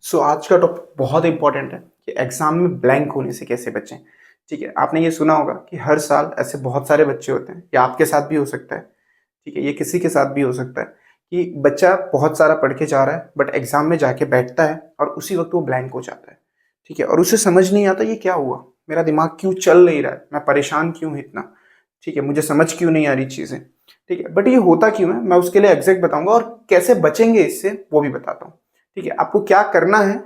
आज का टॉपिक बहुत इंपॉर्टेंट है कि एग्जाम में ब्लैंक होने से कैसे बचें। ठीक है, आपने ये सुना होगा कि हर साल ऐसे बहुत सारे बच्चे होते हैं, या आपके साथ भी हो सकता है। ठीक है, ये किसी के साथ भी हो सकता है कि बच्चा बहुत सारा पढ़ के जा रहा है बट एग्जाम में जाके बैठता है और उसी वक्त वो ब्लैंक हो जाता है। ठीक है, और उसे समझ नहीं आता ये क्या हुआ, मेरा दिमाग क्यों चल नहीं रहा है, मैं परेशान क्यों हूं इतना। ठीक है, मुझे समझ क्यों नहीं आ रही चीजें। ठीक है, बट ये होता क्यों है, मैं उसके लिए एग्जैक्ट बताऊंगा और कैसे बचेंगे इससे वो भी बताता हूँ। ठीक है, आपको क्या करना है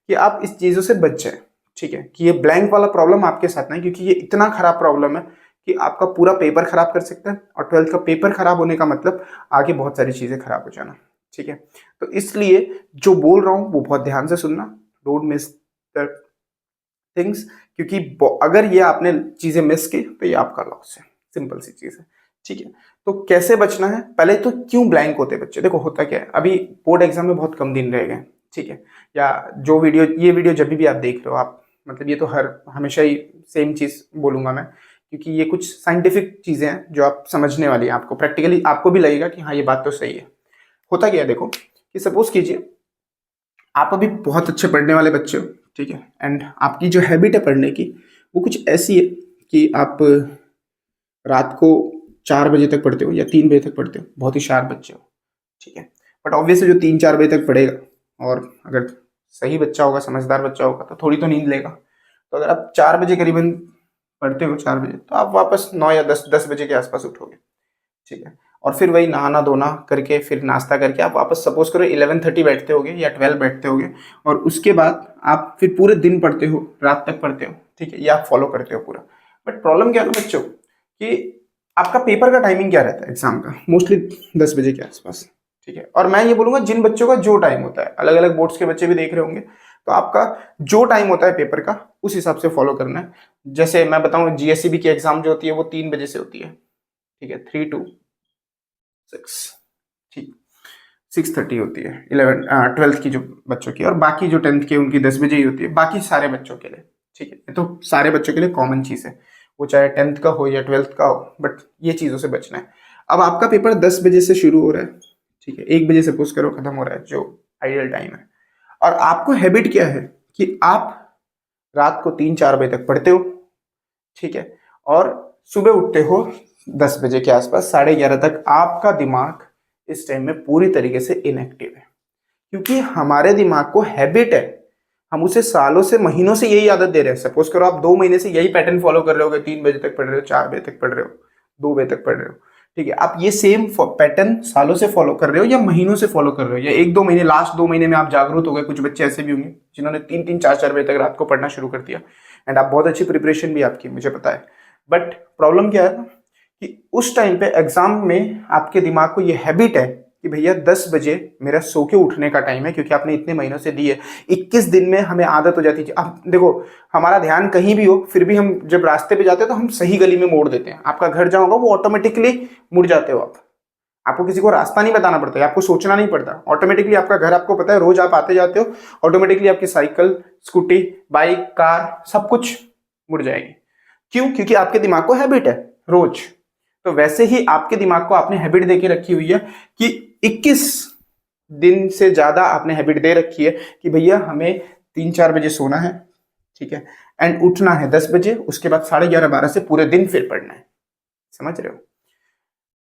कि आप इस चीजों से बच जाए। ठीक है, कि ये ब्लैंक वाला प्रॉब्लम आपके साथ नहीं, क्योंकि ये इतना खराब प्रॉब्लम है कि आपका पूरा पेपर खराब कर सकता है, और ट्वेल्थ का पेपर खराब होने का मतलब आगे बहुत सारी चीजें खराब हो जाना। ठीक है, तो इसलिए जो बोल रहा हूं वो बहुत ध्यान से सुनना, डोंट मिस द थिंग्स, क्योंकि अगर ये आपने चीजें मिस की तो ये आपका लॉस है। सिंपल सी चीज है। ठीक है, तो कैसे बचना है, पहले तो क्यों ब्लैंक होते हैं बच्चे। देखो होता क्या है, अभी बोर्ड एग्जाम में बहुत कम दिन रह गए। ठीक है, या जो वीडियो ये वीडियो जब भी आप देख रहे हो, आप मतलब ये तो हर हमेशा ही सेम चीज बोलूंगा मैं, क्योंकि ये कुछ साइंटिफिक चीजें हैं जो आप समझने वाली है, आपको प्रैक्टिकली आपको भी लगेगा कि हाँ ये बात तो सही है। होता क्या है, देखो कि सपोज कीजिए आप अभी बहुत अच्छे पढ़ने वाले बच्चे हो। ठीक है, एंड आपकी जो हैबिट है पढ़ने की वो कुछ ऐसी है कि आप रात को 4 बजे तक पढ़ते हो या 3 बजे तक पढ़ते हो, बहुत ही शार्प बच्चे हो। ठीक है, बट ऑब्वियसली जो 3-4 बजे तक पढ़ेगा, और अगर सही बच्चा होगा, समझदार बच्चा होगा, तो थोड़ी तो नींद लेगा। तो अगर आप 4 बजे करीबन पढ़ते हो, 4 बजे, तो आप वापस 9 या 10 बजे के आसपास उठोगे। ठीक है, और फिर वही नहाना धोना करके फिर नाश्ता करके आप वापस सपोज करो 11:30 बैठते होगे या 12 बैठते होगे, और उसके बाद आप फिर पूरे दिन पढ़ते हो, रात तक पढ़ते हो। ठीक है, ये आप फॉलो करते हो पूरा। बट प्रॉब्लम क्या है ना बच्चों, कि आपका पेपर का टाइमिंग क्या रहता है एग्जाम का, मोस्टली 10 बजे के आसपास। ठीक है, और मैं ये बोलूंगा जिन बच्चों का जो टाइम होता है, अलग अलग बोर्ड्स के बच्चे भी देख रहे होंगे, तो आपका जो टाइम होता है पेपर का उस हिसाब से फॉलो करना है। जैसे मैं बताऊं, जीएससीबी की एग्जाम जो होती है वो 3 बजे से होती है। ठीक है, 3 to 6। ठीक, 6:30 होती है 12th की जो बच्चों की, और बाकी जो 10th के उनकी 10 बजे ही होती है, बाकी सारे बच्चों के लिए। ठीक है, ये तो सारे बच्चों के लिए कॉमन चीज़ है, वो चाहे 10th का हो या 12th का हो, बट ये चीज़ों से बचना है। अब आपका पेपर 10 बजे से शुरू हो रहा है। ठीक है, 1 बजे सपोज करो खत्म हो रहा है, जो आइडियल टाइम है। और आपको हैबिट क्या है कि आप रात को 3-4 बजे तक पढ़ते हो। ठीक है, और सुबह उठते हो 10 बजे के आसपास, 11:30 तक आपका दिमाग इस टाइम में पूरी तरीके से इनएक्टिव है, क्योंकि हमारे दिमाग को हैबिट है, हम उसे सालों से महीनों से यही आदत दे रहे हैं। सपोज करो आप 2 महीने से यही पैटर्न फॉलो कर रहे हो, 3 बजे तक पढ़ रहे हो, 4 बजे तक पढ़ रहे हो, 2 बजे तक पढ़ रहे हो। ठीक है, आप ये सेम पैटर्न सालों से फॉलो कर रहे हो या महीनों से फॉलो कर रहे हो, या 1-2 महीने, लास्ट 2 महीने में आप जागरूक हो गए। कुछ बच्चे ऐसे भी होंगे जिन्होंने 3-3, 4-4 बजे तक रात को पढ़ना शुरू कर दिया, एंड आप बहुत अच्छी प्रिपरेशन भी आपकी, मुझे पता है। बट प्रॉब्लम क्या है ना, कि उस टाइम पे एग्जाम में आपके दिमाग को ये हैबिट है कि भैया 10 बजे मेरा सो के उठने का टाइम है, क्योंकि आपने इतने महीनों से दी है। 21 दिन में हमें आदत हो जाती है। अब देखो, हमारा ध्यान कहीं भी हो, फिर भी हम जब रास्ते पे जाते हैं तो हम सही गली में मोड़ देते हैं। आपका घर जहाँ होगा वो ऑटोमेटिकली मुड़ जाते हो आप। आपको किसी को रास्ता नहीं बताना पड़ता है, आपको सोचना नहीं पड़ता, ऑटोमेटिकली आपका घर आपको पता है, रोज आप आते जाते हो, ऑटोमेटिकली आपकी साइकिल, स्कूटी, बाइक, कार सब कुछ मुड़ जाएगी। क्यों? क्योंकि आपके दिमाग को हैबिट है रोज। तो वैसे ही आपके दिमाग को आपने हैबिट दे के रखी हुई है कि 21 दिन से ज्यादा आपने हैबिट दे रखी है कि भैया हमें 3-4 बजे सोना है। ठीक है, एंड उठना है 10 बजे, उसके बाद 11:30-12 से पूरे दिन फिर पढ़ना है। समझ रहे हो?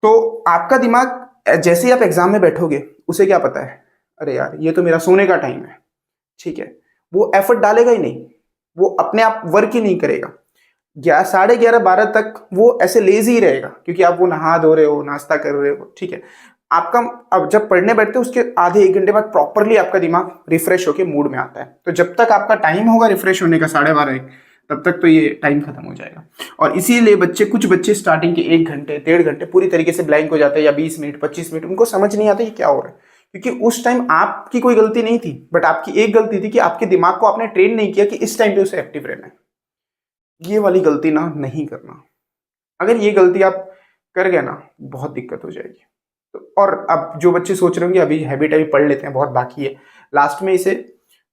तो आपका दिमाग जैसे ही आप एग्जाम में बैठोगे, उसे क्या पता है, अरे यार ये तो मेरा सोने का टाइम है। ठीक है, वो एफर्ट डालेगा ही नहीं, वो अपने आप वर्क ही नहीं करेगा। 11:30-12 तक वो ऐसे लेजी ही रहेगा, क्योंकि आप वो नहा धो रहे हो, नाश्ता कर रहे हो। ठीक है, आपका अब जब पढ़ने बैठते हो उसके आधे 1 घंटे बाद प्रॉपरली आपका दिमाग रिफ्रेश होकर मूड में आता है। तो जब तक आपका टाइम होगा रिफ्रेश होने का 12:30-1, तब तक तो ये टाइम खत्म हो जाएगा। और इसीलिए कुछ बच्चे स्टार्टिंग के 1 घंटे 1.5 घंटे पूरी तरीके से ब्लैंक हो जाते हैं, या 20 मिनट 25 मिनट, उनको समझ नहीं आता ये क्या हो रहा है। क्योंकि उस टाइम आपकी कोई गलती नहीं थी, बट आपकी एक गलती थी कि आपके दिमाग को आपने ट्रेन नहीं किया कि इस टाइम पे उसे एक्टिव रहना है। ये वाली गलती ना नहीं करना। अगर ये गलती आप कर गए ना, बहुत दिक्कत हो जाएगी। तो और अब जो बच्चे सोच रहे होंगे अभी हैबिट अभी पढ़ लेते हैं, बहुत बाकी है, लास्ट में इसे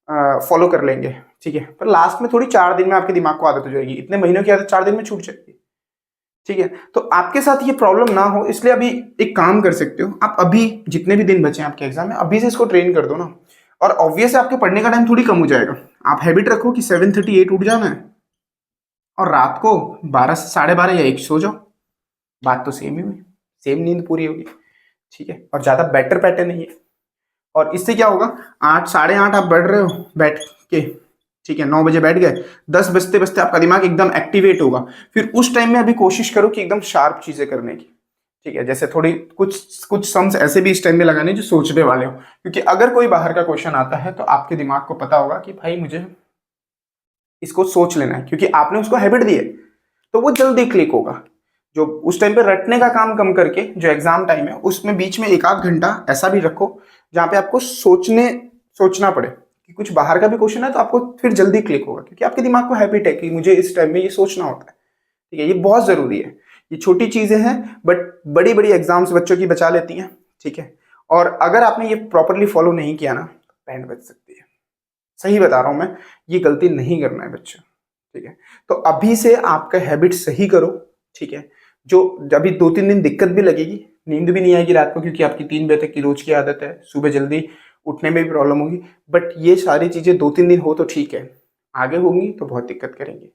फॉलो कर लेंगे। ठीक है, पर लास्ट में थोड़ी 4 दिन में आपके दिमाग को आदत हो जाएगी, इतने महीनों की आदत 4 दिन में छूट जाएगी। ठीक है, तो आपके साथ ये प्रॉब्लम ना हो, इसलिए अभी एक काम कर सकते हो आप, अभी जितने भी दिन बचे हैं आपके एग्जाम में, अभी से इसको ट्रेन कर दो ना। और ऑब्वियस आपके पढ़ने का टाइम थोड़ी कम हो जाएगा। आप हैबिट रखो कि 7:38 उठ जाना है और रात को 12 से 12:30 या 1 सो जाओ, बात तो सेम ही हुई, सेम नींद पूरी होगी, ठीक है। और ज़्यादा बेटर पैटर्न नहीं है। और इससे क्या होगा, 8 8:30 आप बढ़ रहे हो बैठ के, ठीक है, 9 बजे बैठ गए, 10 बजते बजते आपका दिमाग एकदम एक्टिवेट होगा। फिर उस टाइम में अभी कोशिश करो कि एकदम शार्प चीज़ें करने की, ठीक है। जैसे थोड़ी कुछ कुछ सम्स ऐसे भी इस टाइम में लगाने जो सोचने वाले हो, क्योंकि अगर कोई बाहर का क्वेश्चन आता है तो आपके दिमाग को पता होगा कि भाई मुझे इसको सोच लेना है, क्योंकि आपने उसको हैबिट दी है, तो वो जल्दी क्लिक होगा। जो उस टाइम पे रटने का काम कम करके जो एग्जाम टाइम है उसमें बीच में 1 आध घंटा ऐसा भी रखो जहाँ पे आपको सोचना पड़े कि कुछ बाहर का भी क्वेश्चन है, तो आपको फिर जल्दी क्लिक होगा, क्योंकि आपके दिमाग को हैबिट है कि मुझे इस टाइम में ये सोचना होता है, ठीक है। ये बहुत जरूरी है। ये छोटी चीजें हैं बट बड़ी बड़ी एग्जाम्स बच्चों की बचा लेती हैं, ठीक है। और अगर आपने ये प्रॉपरली फॉलो नहीं किया ना तो बैंड बच सकती है। सही बता रहा हूं मैं, ये गलती नहीं करना है बच्चों, ठीक है। तो अभी से आपका हैबिट सही करो, ठीक है। जो अभी 2 3 दिन दिक्कत भी लगेगी, नींद भी नहीं आएगी रात को, क्योंकि आपकी 3 बजे तक की रोज की आदत है, सुबह जल्दी उठने में भी प्रॉब्लम होगी, बट ये सारी चीजें 2 3 दिन हो तो ठीक है, आगे होंगी तो बहुत दिक्कत करेंगी।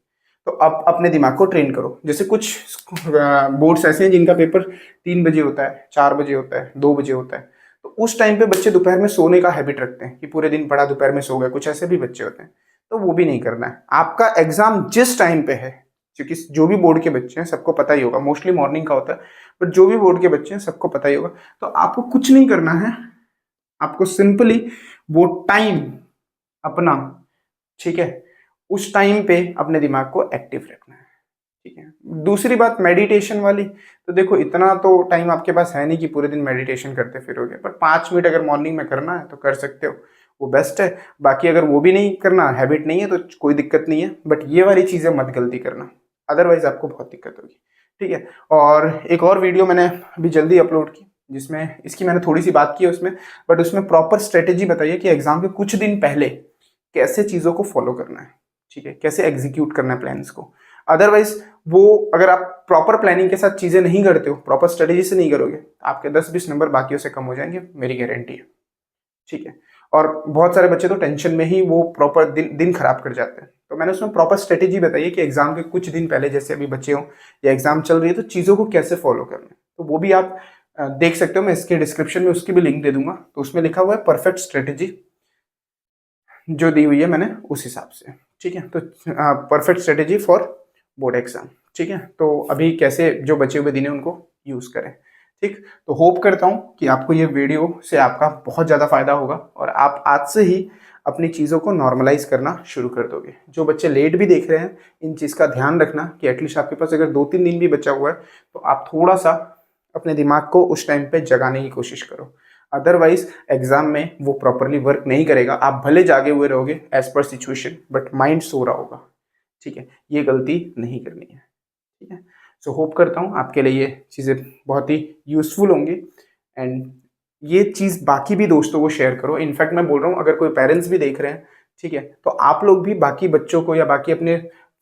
तो अब अपने दिमाग को ट्रेन करो। जैसे कुछ बोर्ड्स ऐसे हैं जिनका पेपर 3 बजे होता है, 4 बजे होता है, 2 बजे होता है, तो उस टाइम पे बच्चे दोपहर में सोने का हैबिट रखते हैं कि पूरे दिन पढ़ा, दोपहर में सो गए, कुछ ऐसे भी बच्चे होते हैं। तो वो भी नहीं करना है। आपका एग्जाम जिस टाइम पे है, क्योंकि जो भी बोर्ड के बच्चे हैं सबको पता ही होगा, मोस्टली मॉर्निंग का होता है, बट जो भी बोर्ड के बच्चे हैं सबको पता ही होगा। तो आपको कुछ नहीं करना है, आपको सिंपली वो टाइम अपना, ठीक है, उस टाइम पे अपने दिमाग को एक्टिव रखना है, ठीक है। दूसरी बात मेडिटेशन वाली, तो देखो इतना तो टाइम आपके पास है नहीं कि पूरे दिन मेडिटेशन करते फिरोगे, पर 5 मिनट अगर मॉर्निंग में करना है तो कर सकते हो, वो बेस्ट है। बाकी अगर वो भी नहीं करना, हैबिट नहीं है, तो कोई दिक्कत नहीं है, बट ये वाली चीज़ें मत गलती करना, अदरवाइज आपको बहुत दिक्कत होगी, ठीक है। और एक और वीडियो मैंने अभी जल्दी अपलोड की जिसमें इसकी मैंने थोड़ी सी बात की है उसमें, बट उसमें प्रॉपर स्ट्रेटेजी बताइए कि एग्जाम के कुछ दिन पहले कैसे चीज़ों को फॉलो करना है, ठीक है, कैसे एग्जीक्यूट करना है प्लान्स को। अदरवाइज वो अगर आप प्रॉपर प्लानिंग के साथ चीज़ें नहीं करते हो, प्रॉपर स्ट्रेटेजी से नहीं करोगे, आपके 10-20 नंबर बाकियों से कम हो जाएंगे, मेरी गारंटी है, ठीक है। और बहुत सारे बच्चे तो टेंशन में ही वो प्रॉपर दिन खराब कर जाते हैं। तो मैंने उसमें प्रॉपर स्ट्रेटेजी बताई है कि एग्जाम के कुछ दिन पहले, जैसे अभी बच्चे हों या एग्जाम चल रही है, तो चीज़ों को कैसे फॉलो करना है, तो वो भी आप देख सकते हो। मैं इसके डिस्क्रिप्शन में उसकी भी लिंक दे दूंगा, तो उसमें लिखा हुआ है परफेक्ट स्ट्रेटेजी जो दी हुई है मैंने उस हिसाब से, ठीक है। तो perfect strategy for board exam, ठीक है। तो अभी कैसे जो बचे हुए दिन है उनको यूज़ करें, ठीक। तो होप करता हूँ कि आपको ये वीडियो से आपका बहुत ज़्यादा फायदा होगा और आप आज से ही अपनी चीज़ों को नॉर्मलाइज करना शुरू कर दोगे। जो बच्चे लेट भी देख रहे हैं, इन चीज़ का ध्यान रखना कि एटलीस्ट आपके पास अगर 2 3 दिन भी बचा हुआ है तो आप थोड़ा सा अपने दिमाग को उस टाइम पे जगाने की कोशिश करो। अदरवाइज एग्जाम में वो प्रॉपरली वर्क नहीं करेगा। आप भले जागे हुए रहोगे as per situation, but mind so रहा होगा, ठीक है। ये गलती नहीं करनी है, ठीक है। सो होप करता हूँ आपके लिए ये चीज़ें बहुत ही यूजफुल होंगी, एंड ये चीज़ बाकी भी दोस्तों को शेयर करो। इनफैक्ट मैं बोल रहा हूँ अगर कोई पेरेंट्स भी देख रहे हैं, ठीक है, तो आप लोग भी बाकी बच्चों को या बाकी अपने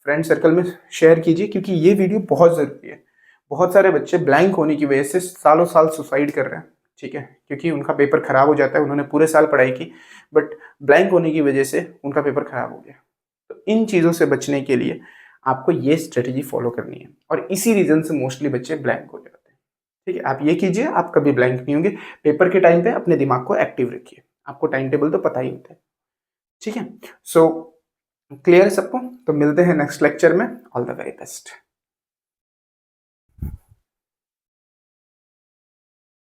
फ्रेंड सर्कल में शेयर कीजिए, क्योंकि ये वीडियो बहुत ज़रूरी है। बहुत सारे बच्चे ब्लैंक होने की वजह से सालों साल सुसाइड कर रहे हैं, ठीक है, क्योंकि उनका पेपर खराब हो जाता है। उन्होंने पूरे साल पढ़ाई की, बट ब्लैंक होने की वजह से उनका पेपर खराब हो गया। तो इन चीज़ों से बचने के लिए आपको ये स्ट्रेटेजी फॉलो करनी है, और इसी रीजन से मोस्टली बच्चे ब्लैंक हो जाते हैं, ठीक है। आप ये कीजिए, आप कभी ब्लैंक नहीं होंगे। पेपर के टाइम पे अपने दिमाग को एक्टिव रखिए, आपको टाइम टेबल तो पता ही होता है, ठीक है। सो क्लियर है सबको? तो मिलते हैं नेक्स्ट लेक्चर में। All the very best.